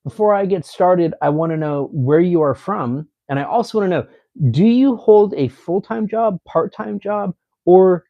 Before I get started, I want to know where you are from. And I also want to know, do you hold a full time job, part time job, or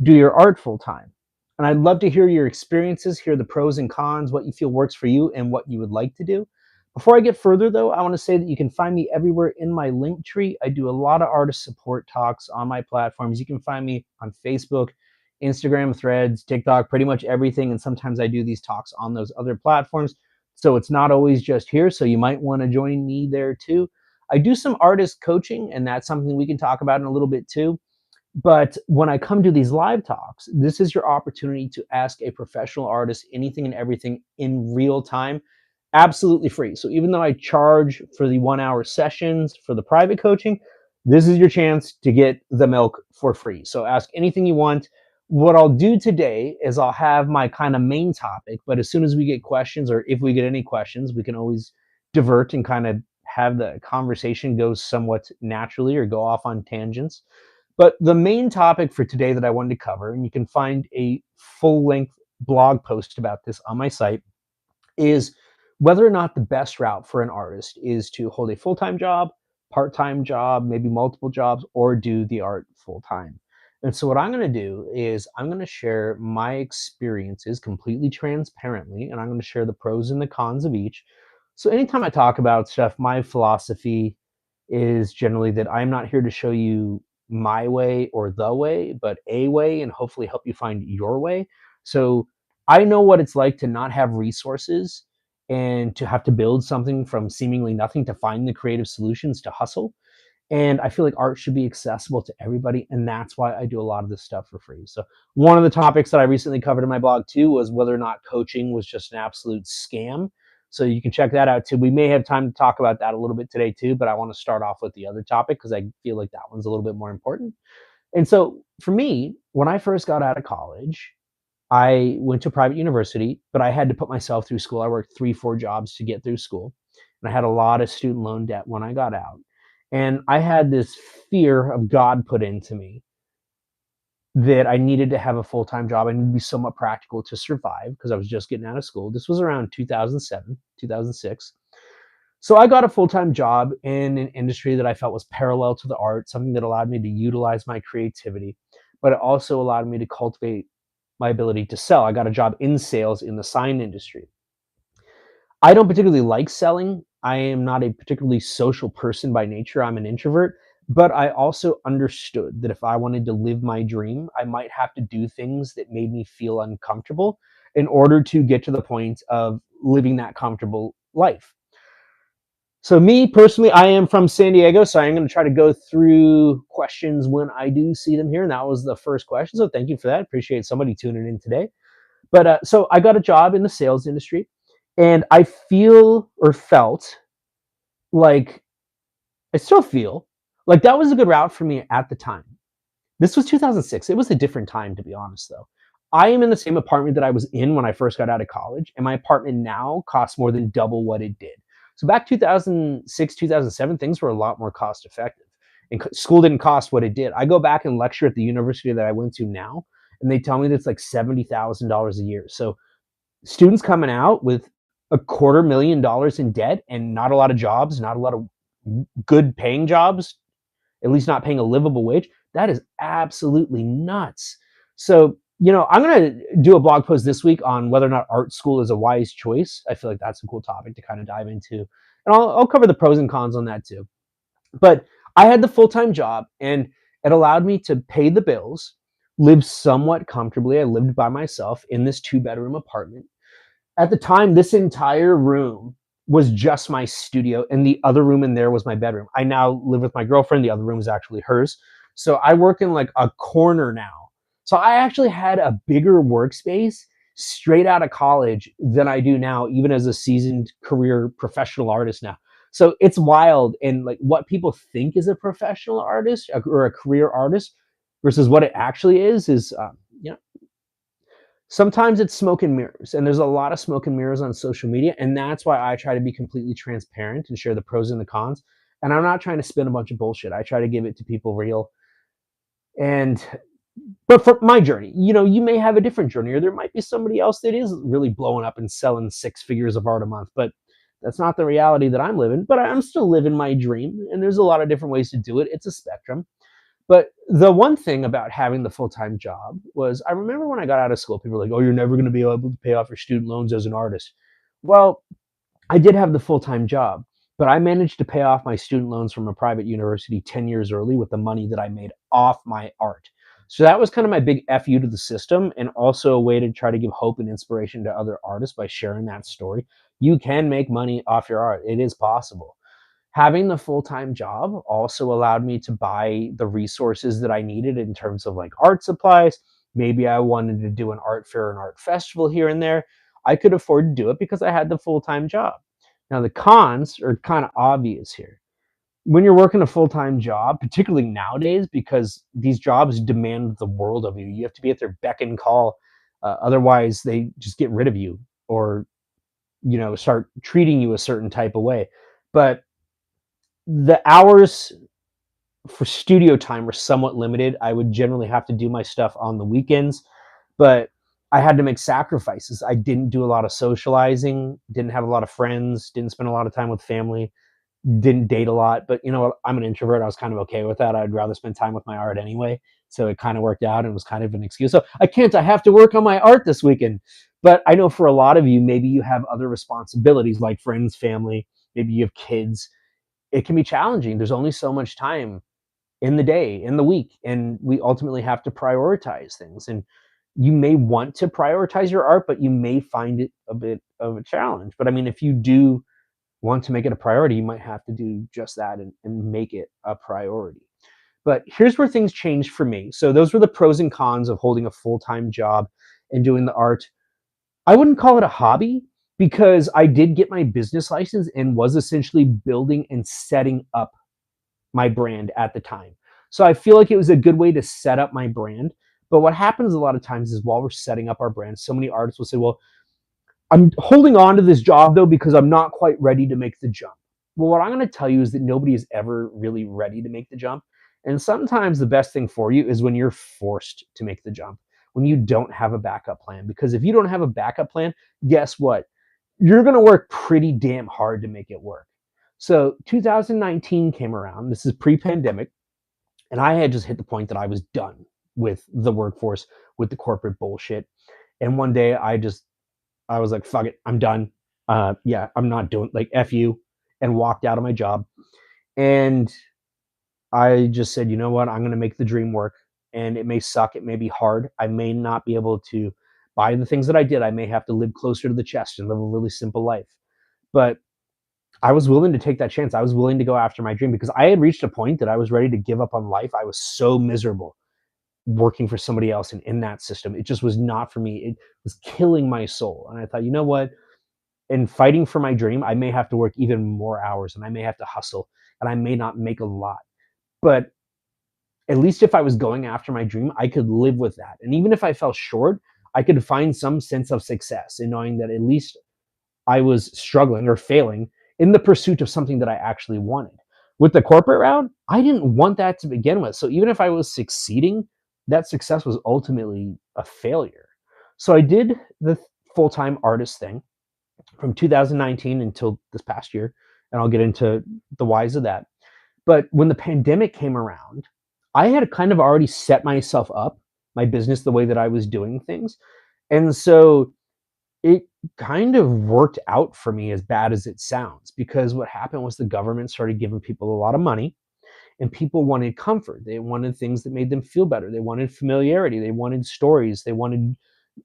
do your art full time? And I'd love to hear your experiences, hear the pros and cons, what you feel works for you, and what you would like to do. Before I get further, though, I want to say that you can find me everywhere in my link tree. I do a lot of artist support talks on my platforms. You can find me on Facebook, Instagram, Threads, TikTok, pretty much everything. And sometimes I do these talks on those other platforms. So it's not always just here. So you might want to join me there too. I do some artist coaching, and that's something we can talk about in a little bit too. But when I come to these live talks, this is your opportunity to ask a professional artist anything and everything in real time, absolutely free. So even though I charge for the 1 hour sessions for the private coaching, this is your chance to get the milk for free. So ask anything you want. What I'll do today is I'll have my kind of main topic, but as soon as we get questions, or if we get any questions, we can always divert and kind of have the conversation go somewhat naturally or go off on tangents. But the main topic for today that I wanted to cover, and you can find a full length blog post about this on my site, is whether or not the best route for an artist is to hold a full time job, part time job, maybe multiple jobs, or do the art full time. And so, what I'm going to do is I'm going to share my experiences completely transparently, and I'm going to share the pros and the cons of each. So, anytime I talk about stuff, my philosophy is generally that I'm not here to show you my way or the way, but a way, and hopefully help you find your way. So, I know what it's like to not have resources and to have to build something from seemingly nothing, to find the creative solutions, to hustle. And I feel like art should be accessible to everybody. And that's why I do a lot of this stuff for free. So, one of the topics that I recently covered in my blog too was whether or not coaching was just an absolute scam. So, you can check that out too. We may have time to talk about that a little bit today too, but I want to start off with the other topic because I feel like that one's a little bit more important. And so, for me, when I first got out of college, I went to a private university, but I had to put myself through school. I worked 3, 4 jobs to get through school. And I had a lot of student loan debt when I got out. And I had this fear of God put into me that I needed to have a full time job. I needed to be somewhat practical to survive because I was just getting out of school. This was around 2007, 2006. So I got a full time job in an industry that I felt was parallel to the art, something that allowed me to utilize my creativity, but it also allowed me to cultivate my ability to sell. I got a job in sales in the sign industry. I don't particularly like selling. I am not a particularly social person by nature. I'm an introvert, but I also understood that if I wanted to live my dream, I might have to do things that made me feel uncomfortable in order to get to the point of living that comfortable life. So, me personally, I am from San Diego, so I'm going to try to go through questions when I do see them here. And that was the first question. So, thank you for that. Appreciate somebody tuning in today. But so I got a job in the sales industry, and I feel or felt like I still feel like that was a good route for me at the time. This was 2006. It was a different time, to be honest, though. I am in the same apartment that I was in when I first got out of college, and my apartment now costs more than double what it did. So back 2006, 2007, things were a lot more cost effective. And school didn't cost what it did. I go back and lecture at the university that I went to now, and they tell me that it's like $70,000 a year. So students coming out with $250,000 in debt and not a lot of jobs, not a lot of good paying jobs, at least not paying a livable wage. That is absolutely nuts. So, I'm going to do a blog post this week on whether or not art school is a wise choice. I feel like that's a cool topic to kind of dive into. And I'll cover the pros and cons on that too. But I had the full time job, and it allowed me to pay the bills, live somewhat comfortably. I lived by myself in this 2-bedroom apartment. At the time, this entire room was just my studio, and the other room in there was my bedroom. I now live with my girlfriend. The other room is actually hers. So I work in like a corner now. So I actually had a bigger workspace straight out of college than I do now, even as a seasoned career professional artist now. So it's wild. And like what people think is a professional artist or a career artist versus what it actually is, sometimes it's smoke and mirrors, and there's a lot of smoke and mirrors on social media, and that's why I try to be completely transparent and share the pros and the cons. And I'm not trying to spin a bunch of bullshit. I try to give it to people real. And but for my journey, you may have a different journey, or there might be somebody else that is really blowing up and selling 6 figures of art a month. But That's not the reality that I'm living, but I'm still living my dream. And there's a lot of different ways to do it. It's a spectrum. But the one thing about having the full-time job was I remember when I got out of school, people were like, oh, you're never going to be able to pay off your student loans as an artist. Well, I did have the full-time job, but I managed to pay off my student loans from a private university 10 years early with the money that I made off my art. So that was kind of my big FU to the system, and also a way to try to give hope and inspiration to other artists by sharing that story. You can make money off your art. It is possible. Having the full-time job also allowed me to buy the resources that I needed in terms of like art supplies. Maybe I wanted to do an art fair, an art festival here and there. I could afford to do it because I had the full-time job. Now, the cons are kind of obvious here. When you're working a full-time job, particularly nowadays, because these jobs demand the world of you, you have to be at their beck and call. Otherwise, they just get rid of you or, start treating you a certain type of way. But the hours for studio time were somewhat limited. I would generally have to do my stuff on the weekends, but I had to make sacrifices. I didn't do a lot of socializing, didn't have a lot of friends, didn't spend a lot of time with family, didn't date a lot. But you know what? I'm an introvert. I was kind of okay with that. I'd rather spend time with my art anyway. So it kind of worked out and was kind of an excuse. So I have to work on my art this weekend. But I know for a lot of you, maybe you have other responsibilities like friends, family, maybe you have kids. It can be challenging. There's only so much time in the day, in the week, and we ultimately have to prioritize things. And you may want to prioritize your art, but you may find it a bit of a challenge. But I mean, if you do want to make it a priority, you might have to do just that and make it a priority. But here's where things changed for me. So those were the pros and cons of holding a full-time job and doing the art. I wouldn't call it a hobby because I did get my business license and was essentially building and setting up my brand at the time. So I feel like it was a good way to set up my brand. But what happens a lot of times is while we're setting up our brand, so many artists will say, well, I'm holding on to this job though because I'm not quite ready to make the jump. Well, what I'm going to tell you is that nobody is ever really ready to make the jump. And sometimes the best thing for you is when you're forced to make the jump, when you don't have a backup plan. Because if you don't have a backup plan, guess what? You're going to work pretty damn hard to make it work. So 2019 came around. This is pre-pandemic, and I had just hit the point that I was done with the workforce, with the corporate bullshit. And one day I was like, fuck it, I'm done. Yeah, I'm not doing like F you, and walked out of my job. And I just said, you know what? I'm going to make the dream work. And it may suck. It may be hard. I may not be able to buy the things that I did. I may have to live closer to the chest and live a really simple life. But I was willing to take that chance. I was willing to go after my dream because I had reached a point that I was ready to give up on life. I was so miserable working for somebody else and in that system. It just was not for me. It was killing my soul. And I thought, you know what? In fighting for my dream, I may have to work even more hours and I may have to hustle and I may not make a lot. But at least if I was going after my dream, I could live with that. And even if I fell short, I could find some sense of success in knowing that at least I was struggling or failing in the pursuit of something that I actually wanted. With the corporate route, I didn't want that to begin with. So even if I was succeeding, that success was ultimately a failure. So I did the full-time artist thing from 2019 until this past year, and I'll get into the whys of that. But when the pandemic came around, I had kind of already set myself up, my business, the way that I was doing things. And so it kind of worked out for me, as bad as it sounds, because what happened was the government started giving people a lot of money and people wanted comfort. They wanted things that made them feel better. They wanted familiarity. They wanted stories. They wanted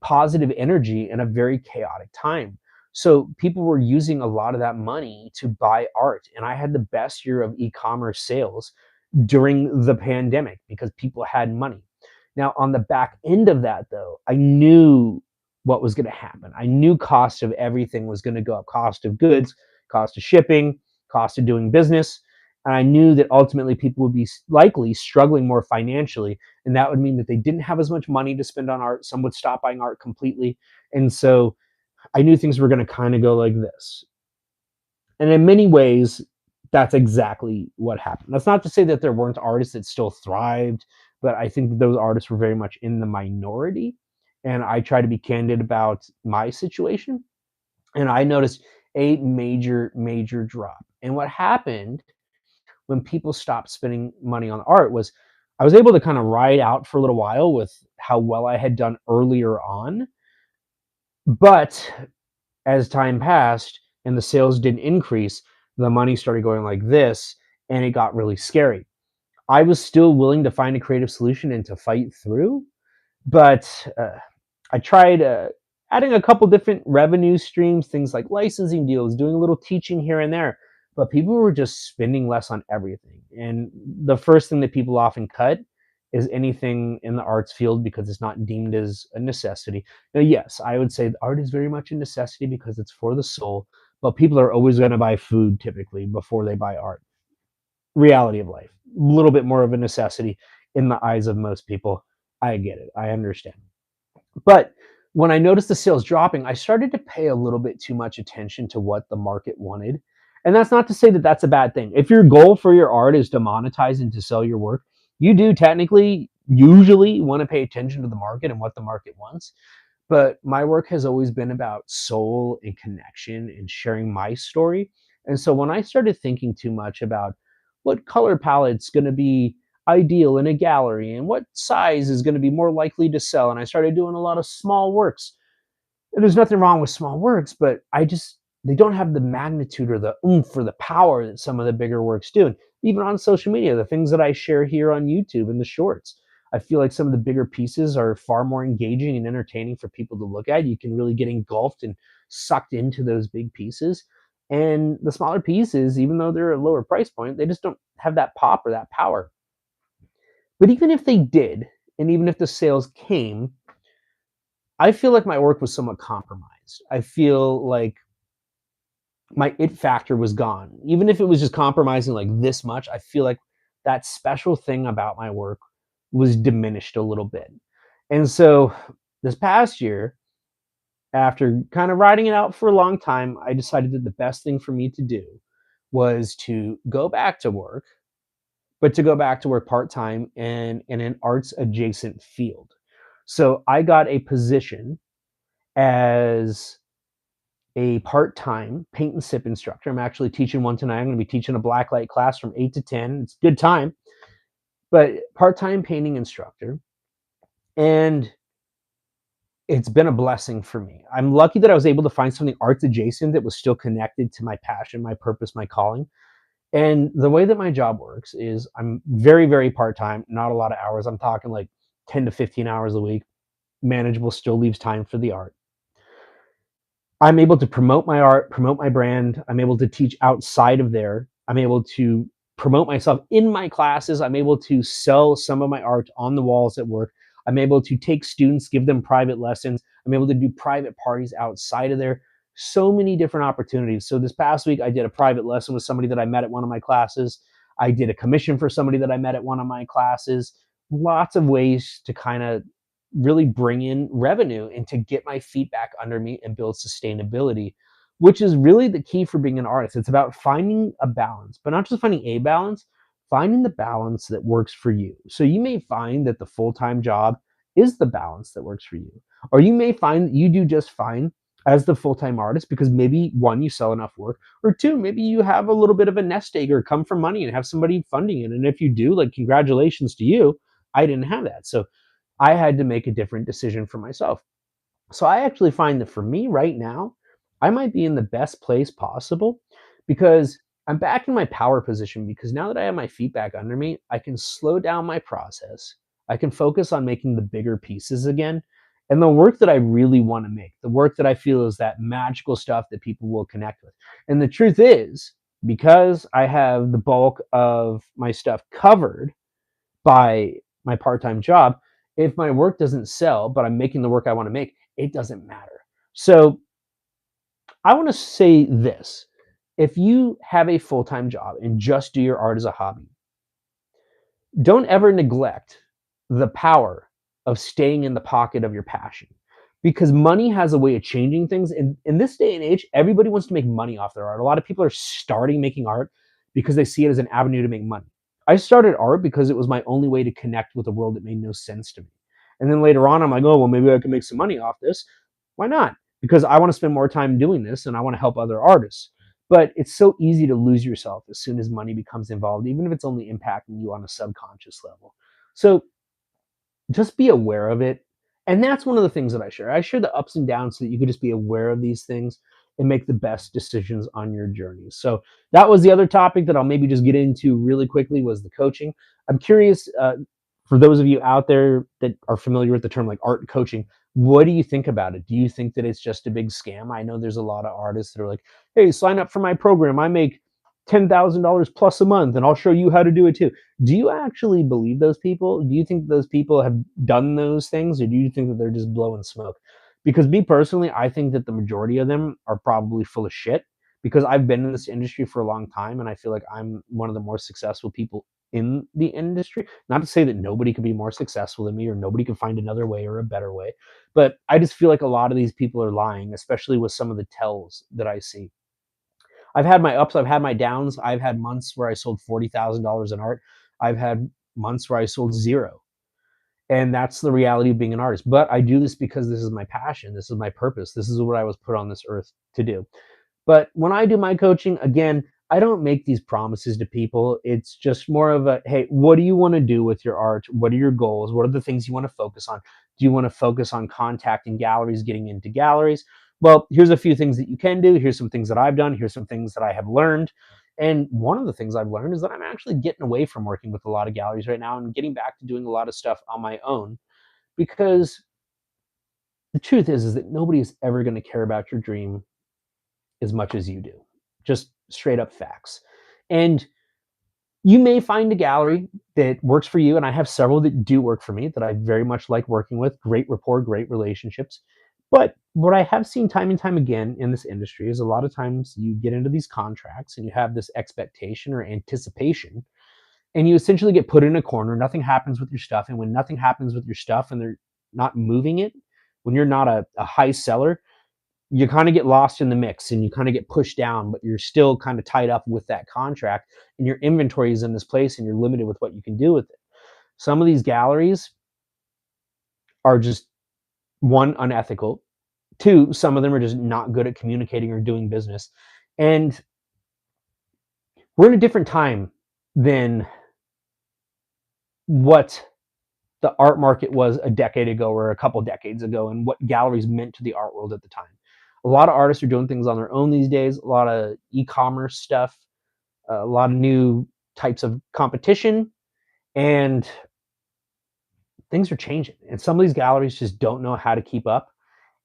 positive energy in a very chaotic time. So people were using a lot of that money to buy art. And I had the best year of e-commerce sales during the pandemic because people had money. Now, on the back end of that, though, I knew what was going to happen. I knew cost of everything was going to go up: cost of goods, cost of shipping, cost of doing business. And I knew that ultimately people would be likely struggling more financially. And that would mean that they didn't have as much money to spend on art. Some would stop buying art completely. And so I knew things were going to kind of go like this. And in many ways, that's exactly what happened. That's not to say that there weren't artists that still thrived, but I think that those artists were very much in the minority. And I try to be candid about my situation. And I noticed a major, major drop. And what happened when people stopped spending money on art was I was able to kind of ride out for a little while with how well I had done earlier on. But as time passed and the sales didn't increase, the money started going like this and it got really scary. I was still willing to find a creative solution and to fight through, but I tried adding a couple different revenue streams, things like licensing deals, doing a little teaching here and there. But people were just spending less on everything. And the first thing that people often cut is anything in the arts field because it's not deemed as a necessity. Now, yes, I would say art is very much a necessity because it's for the soul, but people are always going to buy food typically before they buy art. Reality of life, a little bit more of a necessity in the eyes of most people. I get it. I understand. But when I noticed the sales dropping, I started to pay a little bit too much attention to what the market wanted. And that's not to say that that's a bad thing. If your goal for your art is to monetize and to sell your work, you do technically usually want to pay attention to the market and what the market wants. But my work has always been about soul and connection and sharing my story. And so when I started thinking too much about what color palette's going to be ideal in a gallery and what size is going to be more likely to sell, and I started doing a lot of small works. And there's nothing wrong with small works, but they don't have the magnitude or the oomph or the power that some of the bigger works do. And even on social media, the things that I share here on YouTube and the shorts, I feel like some of the bigger pieces are far more engaging and entertaining for people to look at. You can really get engulfed and sucked into those big pieces. And the smaller pieces, even though they're a lower price point, they just don't have that pop or that power. But even if they did, and even if the sales came, I feel like my work was somewhat compromised. I feel like my it factor was gone. Even if it was just compromising like this much, I feel like that special thing about my work was diminished a little bit. And so this past year, after kind of riding it out for a long time, I decided that the best thing for me to do was to go back to work, but to go back to work part time and in an arts adjacent field. So I got a position as a part-time paint and sip instructor. I'm actually teaching one tonight. I'm going to be teaching a blacklight class from 8 to 10. It's a good time, but part-time painting instructor. And it's been a blessing for me. I'm lucky that I was able to find something arts adjacent that was still connected to my passion, my purpose, my calling. And the way that my job works is I'm very, very part-time, not a lot of hours. I'm talking like 10 to 15 hours a week. Manageable, still leaves time for the art. I'm able to promote my art, promote my brand. I'm able to teach outside of there. I'm able to promote myself in my classes. I'm able to sell some of my art on the walls at work. I'm able to take students, give them private lessons. I'm able to do private parties outside of there. So many different opportunities. So this past week, I did a private lesson with somebody that I met at one of my classes. I did a commission for somebody that I met at one of my classes. Lots of ways to kind of really bring in revenue and to get my feet back under me and build sustainability, which is really the key for being an artist. It's about finding a balance, but not just finding a balance, finding the balance that works for you. So you may find that the full-time job is the balance that works for you, or you may find that you do just fine as the full-time artist because maybe one, you sell enough work, or two, maybe you have a little bit of a nest egg or come from money and have somebody funding it. And if you do, like, congratulations to you. I didn't have that. So I had to make a different decision for myself. So I actually find that for me right now, I might be in the best place possible because I'm back in my power position. Because now that I have my feet back under me, I can slow down my process. I can focus on making the bigger pieces again. And the work that I really want to make, the work that I feel is that magical stuff that people will connect with. And the truth is, because I have the bulk of my stuff covered by my part-time job, if my work doesn't sell, but I'm making the work I want to make, it doesn't matter. So I want to say this. If you have a full-time job and just do your art as a hobby, don't ever neglect the power of staying in the pocket of your passion, because money has a way of changing things. And in this day and age, everybody wants to make money off their art. A lot of people are starting making art because they see it as an avenue to make money. I started art because it was my only way to connect with a world that made no sense to me. And then later on, I'm like, oh, well, maybe I can make some money off this. Why not? because I want to spend more time doing this and I want to help other artists. But it's so easy to lose yourself as soon as money becomes involved, even if it's only impacting you on a subconscious level. So just be aware of it. And that's one of the things that I share. I share the ups and downs so that you could just be aware of these things and make the best decisions on your journey. So that was the other topic that I'll maybe just get into really quickly was the coaching. I'm curious, for those of you out there that are familiar with the term like art coaching, what do you think about it? Do you think that it's just a big scam? I know there's a lot of artists that are like, hey, sign up for my program. I make $10,000 plus a month and I'll show you how to do it too. Do you actually believe those people? Do you think those people have done those things, or do you think that they're just blowing smoke? Because me personally, I think that the majority of them are probably full of shit, because I've been in this industry for a long time and I feel like I'm one of the more successful people in the industry. Not to say that nobody could be more successful than me or nobody could find another way or a better way, but I just feel like a lot of these people are lying, especially with some of the tells that I see. I've had my ups, I've had my downs. I've had months where I sold $40,000 in art. I've had months where I sold zero. And that's the reality of being an artist. But I do this because this is my passion. This is my purpose. This is what I was put on this earth to do. But when I do my coaching, again, I don't make these promises to people. It's just more of a, hey, what do you want to do with your art? What are your goals? What are the things you want to focus on? Do you want to focus on contacting galleries, getting into galleries? Well, here's a few things that you can do. Here's some things that I've done. Here's some things that I have learned. And one of the things I've learned is that I'm actually getting away from working with a lot of galleries right now and getting back to doing a lot of stuff on my own, because the truth is that nobody is ever going to care about your dream as much as you do. Just straight up facts. And you may find a gallery that works for you, and I have several that do work for me that I very much like working with. Great rapport, great relationships. But what I have seen time and time again in this industry is a lot of times you get into these contracts and you have this expectation or anticipation, and you essentially get put in a corner. Nothing happens with your stuff. And when nothing happens with your stuff and they're not moving it, when you're not a high seller, you kind of get lost in the mix and you kind of get pushed down, but you're still kind of tied up with that contract and your inventory is in this place and you're limited with what you can do with it. Some of these galleries are just, one, unethical. Two, some of them are just not good at communicating or doing business. And we're in a different time than what the art market was a decade ago or a couple decades ago, and what galleries meant to the art world at the time. A lot of artists are doing things on their own these days, a lot of e-commerce stuff, a lot of new types of competition, and things are changing. And some of these galleries just don't know how to keep up,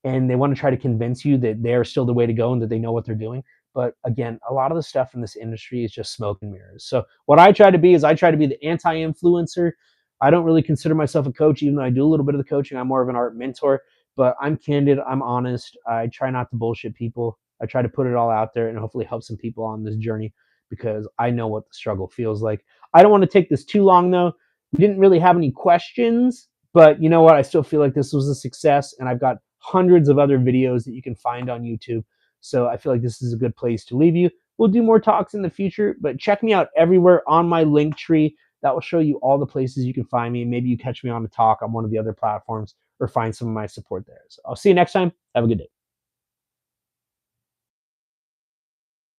and they want to try to convince you that they're still the way to go and that they know what they're doing. But again, a lot of the stuff in this industry is just smoke and mirrors. So what I try to be is I try to be the anti-influencer. I don't really consider myself a coach, even though I do a little bit of the coaching. I'm more of an art mentor, but I'm candid. I'm honest. I try not to bullshit people. I try to put it all out there and hopefully help some people on this journey, because I know what the struggle feels like. I don't want to take this too long though. We didn't really have any questions, but you know what? I still feel like this was a success, and I've got hundreds of other videos that you can find on YouTube. So I feel like this is a good place to leave you. We'll do more talks in the future, but check me out everywhere on my link tree. That will show you all the places you can find me. Maybe you catch me on a talk on one of the other platforms or find some of my support there. So I'll see you next time. Have a good day.